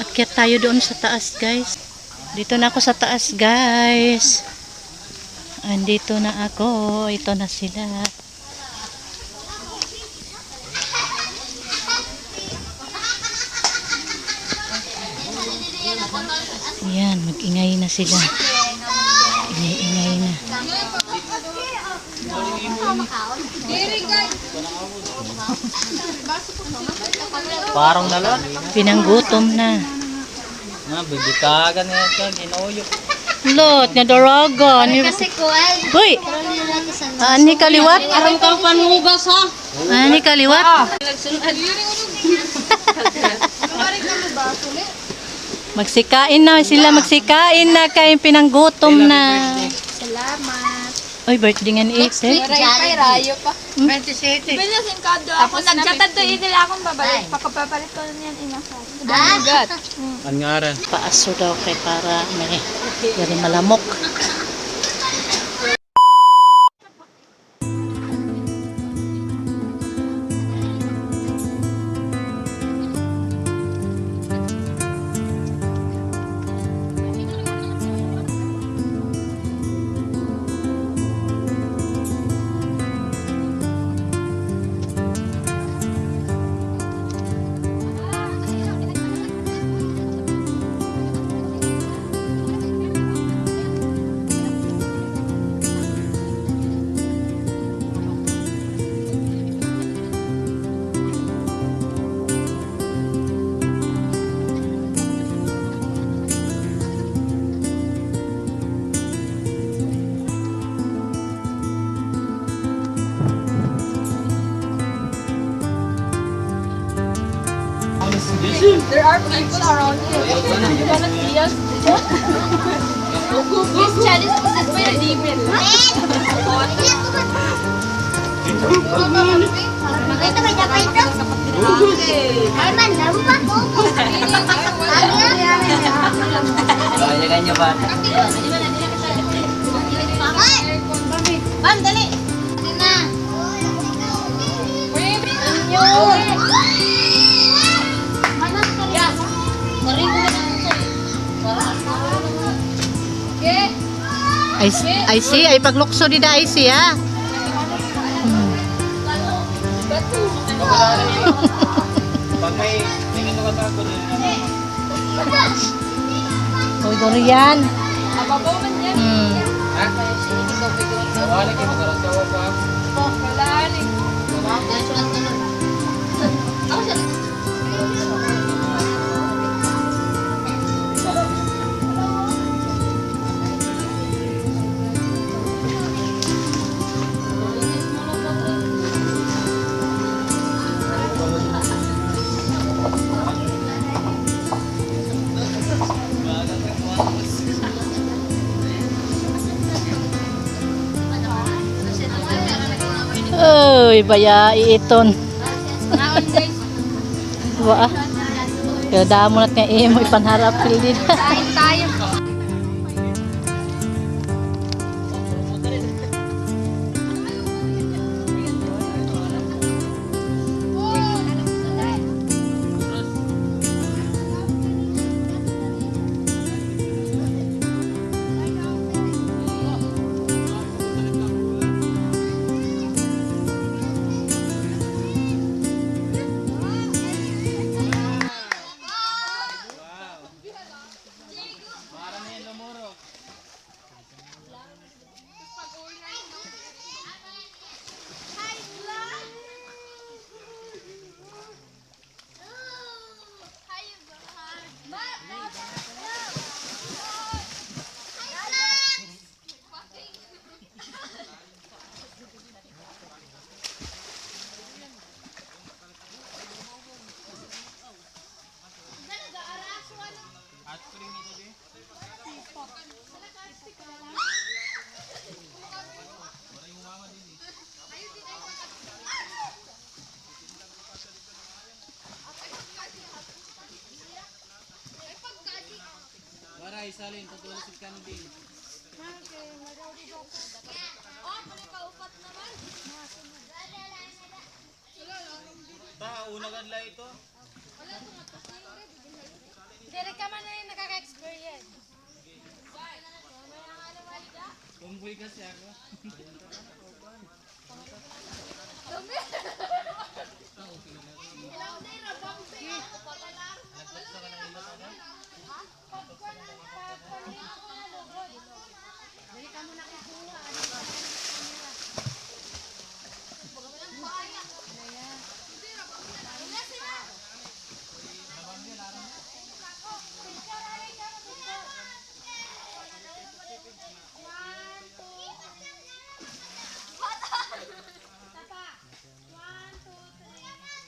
Akyat tayo doon sa taas, guys. Dito na ako sa taas, guys. Andito na ako. Ito na sila. Yan, mag-ingay na sila. Ingay na. Parang nalan. Pinanggutom na. Bibitagan na yan. Ginuyok. Lot, nga daraga. Kasi ko ay. Hoy! Ani kaliwat? Aram kang panugas ha. Ani kaliwat? Magsikain na sila, magsikain na kay pinanggutom na. Salamat. Oy, birthday nga ni Ate. Ay, rayo pa. 27. Bilasin ka doon. Ako nagchatad doon nila akong babalik. Pakapapalit ko niyan inasal. Dagat. Ang ngaran. Paaso daw kay para may dari malamok. There are people around here. You wanna see us? This challenge is by a demon. Ito may dapat ito. Ay, mandam pa ko. Kaya ganyan ba? Bam, dali. Dali na. I see, ay paglukso di da I see ha. Pag may tingin na ka ko din. Oy, durian. Ababaw man yan. Ha? Wala kayo magkarasawa pa. Wala ni. Oy, baya iiton. Wa. Kaya damo nat nga imo ipanharap pilid. Kain tayo. Waray salin patuloy sa kandin. Ta una gadla ito. Direk ka man na yung nakaka-experience. Tumboy kasi ako.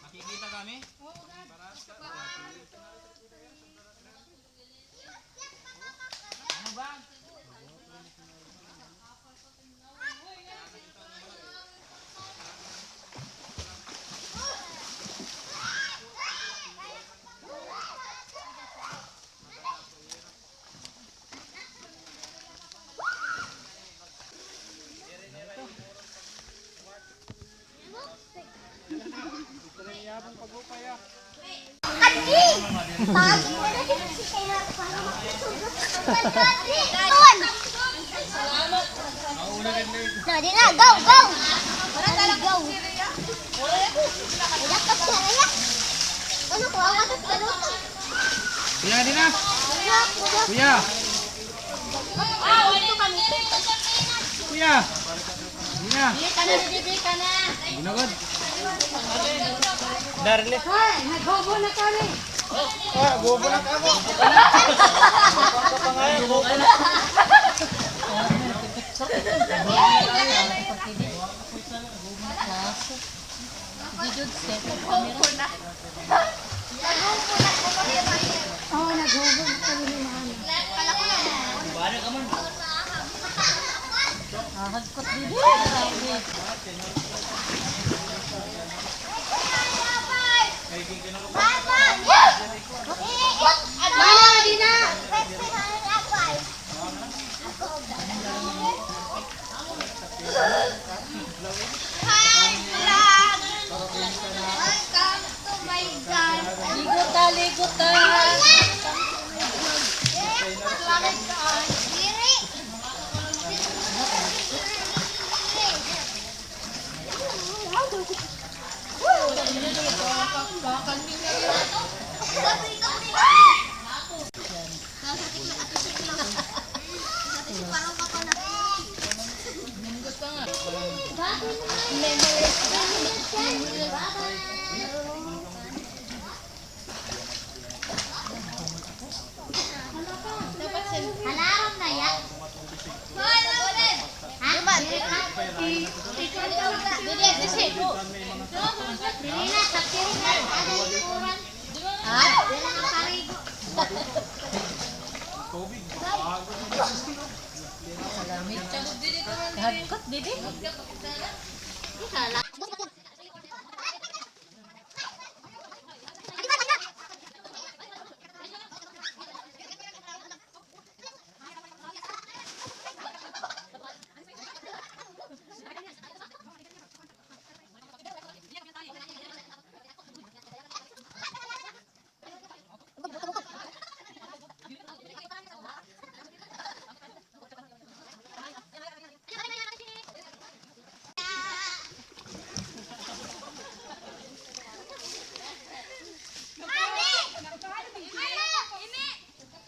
Makikita kami? Ano ba? Jadi na, go, go! Wala talang go! Yakap siya, ya! Ano ko, awatas ka luto? Kuya, di na! Kuya! Ito kami. Kuya! Di na! Bili ka na. Ginagod! Darle! Hoy, naghobo na kami. Ah, bobo na kamo! Oo, naghobo na kami ni Mama. Halaram na ya. Ha? Dili, dili. Dili na, tapiri na. Ada likuran. Ha? Dili na parigo. Hagkot, didi.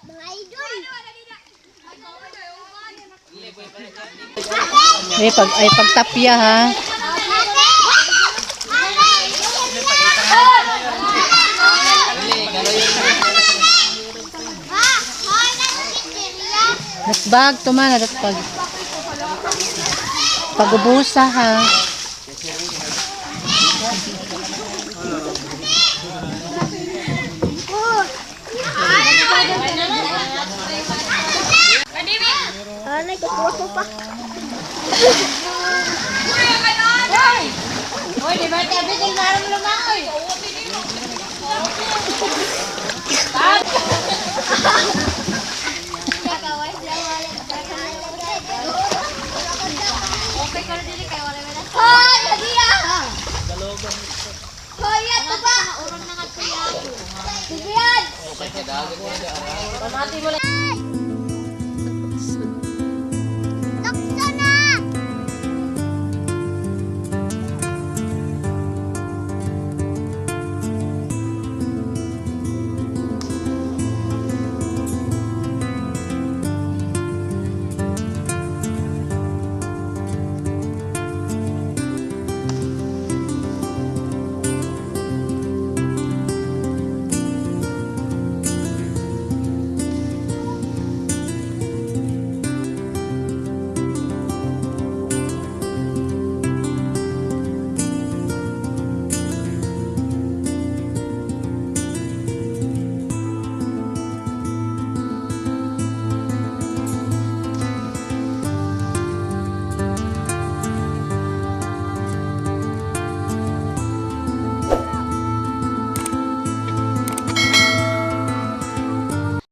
Mga idol. Pagtapya ha. Nasbag tuman at pagubusa ha. Ano, kukuha pa. Hoy, di ba tabi din naram lumaoy? Okay ka na dili kay wala wala. Hoy, lagi ah. Hoy, ato ba? Urang na nga kuya. dagat mo siya. Pamati mo lang.